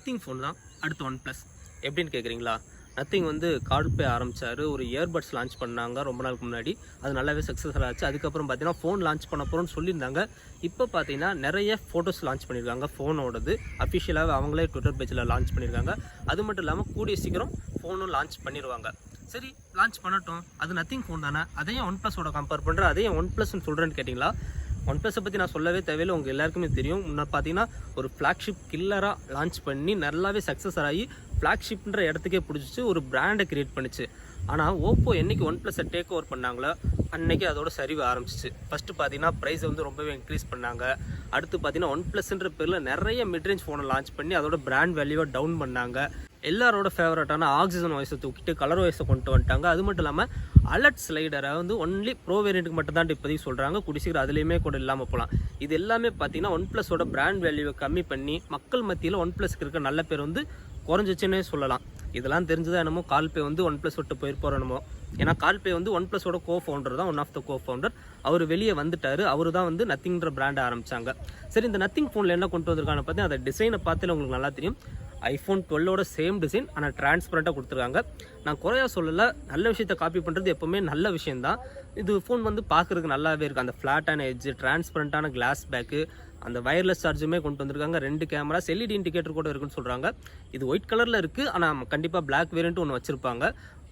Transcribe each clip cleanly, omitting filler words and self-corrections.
Nothing phone தான் அடுத்து one plus. எப்படின்னு கேட்குறீங்களா? நத்திங் வந்து கால் பே ஆரம்பித்தார், ஒரு இயர்பட்ஸ் லான்ச் பண்ணாங்க ரொம்ப நாளுக்கு முன்னாடி. அது நல்லாவே சக்ஸஸ்ஃபுல் ஆச்சு. அதுக்கப்புறம் பார்த்தீங்கன்னா ஃபோன் லான்ச் பண்ண போகிறோன்னு சொல்லியிருந்தாங்க. இப்போ பார்த்தீங்கன்னா நிறைய ஃபோட்டோஸ் லான்ச் பண்ணியிருக்காங்க ஃபோனோடது. அஃபிஷியலாகவே அவங்களே ட்விட்டர் பேஜில் லான்ச் பண்ணியிருக்காங்க. அது மட்டும் இல்லாமல் கூடிய சீக்கிரம் ஃபோனும் லான்ச் பண்ணிடுவாங்க. சரி, லான்ச் பண்ணட்டும், அது நத்திங் ஃபோன் தானே, அதையும் ஒன் ப்ளஸோட கம்பேர் பண்ணுறேன், அதையும் ஒன் ப்ளஸ்ன்னு சொல்கிறேன்னு கேட்டிங்களா? ஒன் ப்ளஸை பற்றி நான் சொல்லவே தேவையில்லை, உங்கள் எல்லாருக்குமே தெரியும். முன்னே பார்த்தீங்கன்னா ஒரு ஃப்ளாக்ஷிப் கில்லராக லான்ச் பண்ணி நல்லாவே சக்ஸஸ் ஆகி ஃப்ளாக்ஷிப்ன்ற இடத்துக்கே பிடிச்சிச்சு, ஒரு பிராண்டை க்ரியேட் பண்ணிச்சு. ஆனால் ஓப்போ என்றைக்கு ஒன் ப்ளஸை டேக் ஓவர் பண்ணாங்களோ அன்றைக்கி அதோட சரிவு ஆரம்பிச்சிச்சு. ஃபஸ்ட்டு பார்த்தீங்கன்னா ப்ரைஸை வந்து ரொம்பவே இன்க்ரீஸ் பண்ணாங்க. அடுத்து பார்த்தீங்கன்னா ஒன் ப்ளஸ்ன்ற பேரில் நிறைய மிட்ரேஞ்ச் ஃபோனை லான்ச் பண்ணி அதோட பிராண்ட் வேல்யூவை டவுன் பண்ணாங்க. எல்லாரோட ஃபேவரட்டான ஆக்சிஜன் வாய்ஸை தூக்கிட்டு கலர் வாய்ஸை கொண்டு வந்துட்டாங்க. அது மட்டும் இல்லாமல் அலர்ட் ஸ்லைடரை வந்து ஒன்லி ப்ரோ வேரியண்ட்டுக்கு மட்டும் தான் இப்போதைக்கு சொல்கிறாங்க. குடிசீக்கிரம் அதுலேயுமே கூட இல்லாமல் போகலாம். இது எல்லாமே பார்த்தீங்கன்னா ஒன் ப்ளஸோட பிராண்ட் வேல்யூவை கம்மி பண்ணி மக்கள் மத்தியில் ஒன் ப்ளஸ்க்கு இருக்க நல்ல பேர் வந்து குறைஞ்சிச்சுன்னே சொல்லலாம். இதெல்லாம் தெரிஞ்சுதான் என்னமோ கால் பே வந்து ஒன் ப்ளஸ் விட்டு போயிருப்போம் என்னமோ. ஏன்னா கால் பே வந்து ஒன் ப்ளஸோட ஃபவுண்டர் தான், ஒன் ஆஃப் த ஃபவுண்டர். அவர் வெளியே வந்துட்டார். அவர் தான் வந்து நத்திங்ன்ற பிராண்டை ஆரம்பித்தாங்க. சரி, இந்த நத்திங் ஃபோனில் என்ன கொண்டு வந்திருக்கான்னு பார்த்தீங்கன்னா அதை டிசைனை பார்த்து உங்களுக்கு நல்லா தெரியும். ஐஃபோன் 12ஓட சேம் டிசைன், ஆனால் டிரான்ஸ்பரண்ட்டாக கொடுத்துருக்காங்க. நான் குறையா சொல்லலை, நல்ல விஷயத்தை காப்பி பண்ணுறது எப்போவுமே நல்ல விஷயந்தான். இது ஃபோன் வந்து பார்க்குறதுக்கு நல்லாவே இருக்குது. அந்த ஃப்ளாட்டான எட்ஜ், டிரான்ஸ்பரண்ட்டான கிளாஸ் பேக்கு, அந்த வயர்லெஸ் சார்ஜுமே கொண்டு வந்திருக்காங்க. 2 கேமராஸ், எல்இடி இண்டிகேட்டர் கூட இருக்குன்னு சொல்கிறாங்க. இது ஒயிட் கலரில் இருக்குது, ஆனால் கண்டிப்பாக பிளாக் வேரியண்ட்டு ஒன்று வச்சுருப்பாங்க.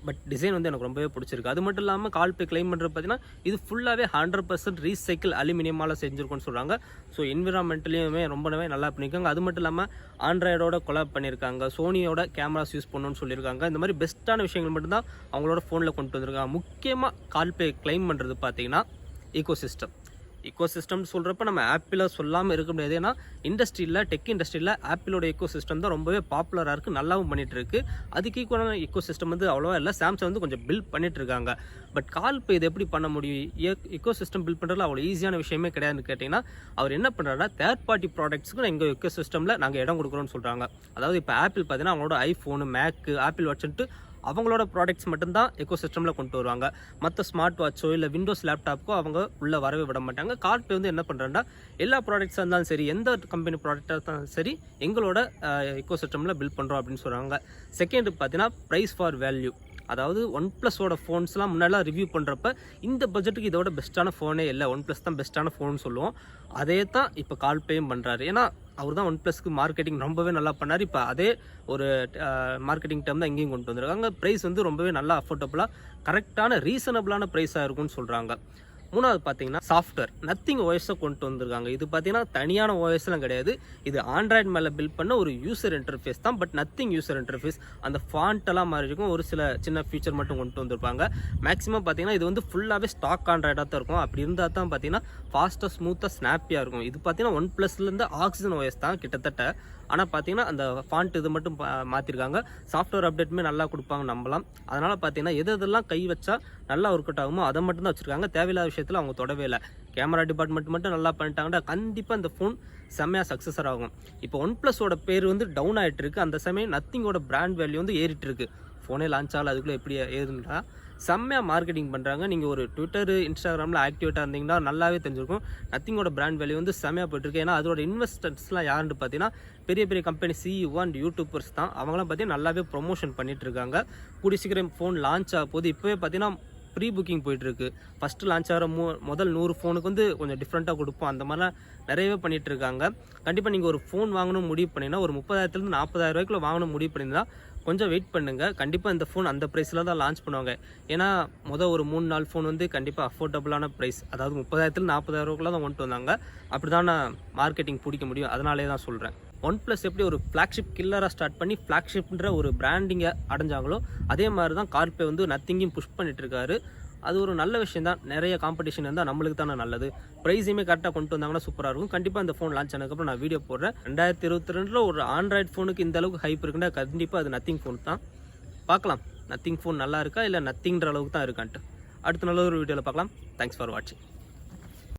பட் டிசைன் வந்து எனக்கு ரொம்பவே பிடிச்சிருக்கு. அது மட்டும் இல்லாமல் கால் பே கிளைம் பண்ணுறது பார்த்தீங்கன்னா இது ஃபுல்லாகவே 100% ரீசைக்கிள் அலுமினியமால் செஞ்சுருக்கோன்னு சொல்கிறாங்க. ஸோ என்விரான்மெண்ட்லேயுமே ரொம்பவே நல்லா பண்ணியிருக்காங்க. அது மட்டும் இல்லாமல் ஆண்ட்ராய்டோட கொலாப் பண்ணியிருக்காங்க, சோனியோட கேமராஸ் யூஸ் பண்ணணும்னு சொல்லியிருக்காங்க. இந்த மாதிரி பெஸ்ட்டான விஷயங்கள் மட்டும்தான் அவங்களோட ஃபோனில் கொண்டு வந்திருக்காங்க. முக்கியமாக கால் பே கிளைம் பண்ணுறது பார்த்தீங்கன்னா ஈகோசிஸ்டம்னு சொல்கிறப்ப நம்ம ஆப்பிளை சொல்லாமல் இருக்க முடியாது. ஏன்னா டெக் இண்டஸ்ட்ரியில் ஆப்பிளோட ஈகோசிஸ்டம் தான் ரொம்பவே பாப்புலராக இருக்குது, நல்லாவும் பண்ணிகிட்டு இருக்குது. அதுக்கு ஈக்குவலான ஈகோசிஸ்டம் வந்து அவ்வளோவா இல்லை, சாம்சங் வந்து கொஞ்சம் பில்ட் பண்ணிட்டு இருக்காங்க. பட் கால் பே இது எப்படி பண்ண முடியும்? ஈகோசிஸ்டம் பில்ட் பண்ணுறதுல அவ்வளோ ஈஸியான விஷயமே கிடையாதுன்னு கேட்டிங்கன்னா, அவர் என்ன பண்ணுறாருன்னா தேர்ட் பார்ட்டி ப்ராடக்ட்ஸுக்கு எங்கள் ஈகோசிஸ்டமில் நாங்கள் இடம் கொடுக்குறோன்னு சொல்கிறாங்க. அதாவது இப்போ ஆப்பிள் பார்த்தீங்கன்னா அவங்களோட ஐஃபோனு, மேக்கு, ஆப்பிள் வாட்ச்ன்ட்டு அவங்களோட ப்ராடக்ட்ஸ் மட்டும்தான் எக்கோசிஸ்டமில் கொண்டு வருவாங்க. மற்ற ஸ்மார்ட் வாட்சோ இல்லை விண்டோஸ் லேப்டாப்க்கோ அவங்க உள்ளே வரவே விட மாட்டாங்க. கால் பே வந்து என்ன பண்ணுறாங்கன்னா எல்லா ப்ராடக்ட்ஸாக இருந்தாலும் சரி, எந்த கம்பெனி ப்ராடக்டாக இருந்தாலும் சரி, எங்களோட எக்கோசிஸ்டமில் பில்ட் பண்ணுறோம் அப்படின்னு சொல்கிறாங்க. செகண்ட் பார்த்தீங்கன்னா ப்ரைஸ் ஃபார் வேல்யூ. அதாவது ஒன் ப்ளஸோட ஃபோன்ஸ்லாம் முன்னாடிலாம் ரிவ்யூ பண்ணுறப்ப இந்த பட்ஜெட்டுக்கு இதோட பெஸ்ட்டான ஃபோனே இல்லை, ஒன் ப்ளஸ் தான் பெஸ்ட்டான ஃபோன் சொல்லுவோம். அதே தான் இப்போ கால் பேயும் பண்ணுறாரு. ஏன்னா அவர் தான் ஒன் ப்ளஸ்க்கு மார்க்கெட்டிங் ரொம்பவே நல்லா பண்ணார். இப்போ அதே ஒரு மார்க்கெட்டிங் டேர்ம் தான் இங்கேயும் கொண்டு வந்திருக்காங்க. ப்ரைஸ் வந்து ரொம்பவே நல்லா அஃபோர்டபுளாக கரெக்டான ரீசனபிளான ப்ரைஸாக இருக்கும்னு சொல்கிறாங்க. மூணாவது பார்த்தீங்கன்னா சாஃப்ட்வேர், நத்திங் ஓஎஸை கொண்டு வந்திருக்காங்க. இது பார்த்தீங்கன்னா தனியான ஓஎஸ்லாம் கிடையாது, இது ஆண்ட்ராய்டு மேலே பில்ட் பண்ண ஒரு யூசர் இன்டர்ஃபேஸ் தான். பட் நத்திங் யூசர் இன்டர்ஃபேஸ், அந்த ஃபாண்ட்டெல்லாம் மாறி இருக்கும், ஒரு சில சின்ன ஃபீச்சர் மட்டும் கொண்டு வந்திருப்பாங்க. மேக்ஸிமம் பார்த்தீங்கன்னா இது வந்து ஃபுல்லாகவே ஸ்டாக் ஆண்ட்ராய்டாக தான் இருக்கும். அப்படி இருந்தால் தான் பார்த்தீங்கன்னா ஃபாஸ்ட்டாக ஸ்மூத்தாக ஸ்னாப்பியாக இருக்கும். இது பார்த்தீங்கன்னா ஒன் ப்ளஸ்லேருந்து ஆக்சிஜன் ஓஎஸ் தான் கிட்டத்தட்ட. ஆனால் பார்த்தீங்கன்னா அந்த ஃபாண்ட் இது மட்டும் மாற்றிருக்காங்க. சாஃப்ட்வேர் அப்டேட்டுமே நல்லா கொடுப்பாங்க நம்பலாம். அதனால் பார்த்தீங்கன்னா எதெல்லாம் கை வச்சா நல்லா ஒர்க் அவுட் ஆகுமோ அதை மட்டும் தான் வச்சுருக்காங்க. தேவையில்லாத விஷயத்தில் அவங்க தொடவே இல்லை. கேமரா டிபார்ட்மெண்ட் மட்டும் நல்லா பண்ணிட்டாங்கன்னா கண்டிப்பாக இந்த ஃபோன் செம்மையாக சக்ஸஸர் ஆகும். இப்போ ஒன் ப்ளஸோட பேர் வந்து டவுன் ஆகிட்டு இருக்குது, அந்த சமயம் நத்திங்கோட பிராண்ட் வேல்யூ வந்து ஏறிட்டு இருக்கு. ஃபோனே லான்ச் ஆகல, அதுக்குள்ளே எப்படி ஏறுன்றா செம்மையாக மார்க்கெட்டிங் பண்ணுறாங்க. நீங்கள் ஒரு ட்விட்டர், இன்ஸ்டாகிராமில் ஆக்டிவேட்டாக இருந்தீங்கன்னா நல்லாவே தெரிஞ்சிருக்கும். நத்திங்கோட பிராண்ட் வேல்யூ வந்து செம்மையாக போயிட்டுருக்கு. ஏன்னா அதோட இன்வெஸ்டர்ஸ்லாம் யாருன்னு பார்த்தீங்கன்னா பெரிய பெரிய கம்பெனி சிஇஓ அண்ட் யூடியூபர்ஸ் தான். அவங்களாம் பார்த்தீங்கன்னா நல்லாவே ப்ரொமோஷன் பண்ணிட்டு இருக்காங்க. கூடிய சீக்கிரம் ஃபோன் லான்ச் ஆக போது. இப்போவே பார்த்தீங்கன்னா ப்ரீ புக்கிங் போயிட்டுருக்கு. ஃபஸ்ட்டு லான்ச் ஆகிற முதல் 100 ஃபோனுக்கு வந்து கொஞ்சம் டிஃப்ரெண்ட்டாக கொடுப்போம். அந்த மாதிரிலாம் நிறையவே பண்ணிகிட்டு இருக்காங்க. கண்டிப்பாக நீங்கள் ஒரு ஃபோன் வாங்கணும் முடிவு பண்ணிங்கன்னா ஒரு 30,000 40,000 ரூபாய்க்குள்ள வாங்கணும் முடிவு பண்ணியிருந்தால் கொஞ்சம் வெயிட் பண்ணுங்கள். கண்டிப்பாக இந்த ஃபோன் அந்த ப்ரைஸில் தான் லான்ச் பண்ணுவாங்க. ஏன்னா ஒரு 3-4 ஃபோன் வந்து கண்டிப்பாக அஃபோர்டபுளான ப்ரைஸ், அதாவது 30,000 40,000 ரூபாய்க்குள்ள தான் கொண்டு வந்தாங்க. அப்படி தான் நான் மார்க்கெட்டிங் பிடிக்க முடியும். அதனாலே தான் சொல்கிறேன். ஒன் ப்ளஸ் எப்படி ஒரு ஃப்ளாக்ஷிப் கில்லராக ஸ்டார்ட் பண்ணி ஃப்ளாக்ஷிப்ன்ற ஒரு பிராண்டிங்கை அடைஞ்சாங்களோ அதே மாதிரி தான் கால் பே வந்து நத்திங்கையும் புஷ் பண்ணிட்டு இருக்காரு. அது ஒரு நல்ல விஷயம் தான். நிறைய காம்படிஷன் இருந்தால் நம்மளுக்கு தானே நல்லது. ப்ரைஸுமே கரெக்டாக கொண்டு வந்தாங்கன்னா சூப்பராக இருக்கும். கண்டிப்பாக இந்த ஃபோன் லான்ச் ஆனதுக்கப்புறம் நான் வீடியோ போடுறேன். 2022 ஒரு ஆண்ட்ராய்டு ஃபோனுக்கு இந்த அளவுக்கு ஹைப் இருக்குன்னா கண்டிப்பாக அது நத்திங் ஃபோன் தான். பார்க்கலாம் நத்திங் ஃபோன் நல்லா இருக்கா இல்லை நத்திங்கிற அளவுக்கு தான் இருக்கான்ட்டு. அடுத்த நல்ல ஒரு வீடியோவில் பார்க்கலாம். தேங்க்ஸ் ஃபார் வாட்சிங்.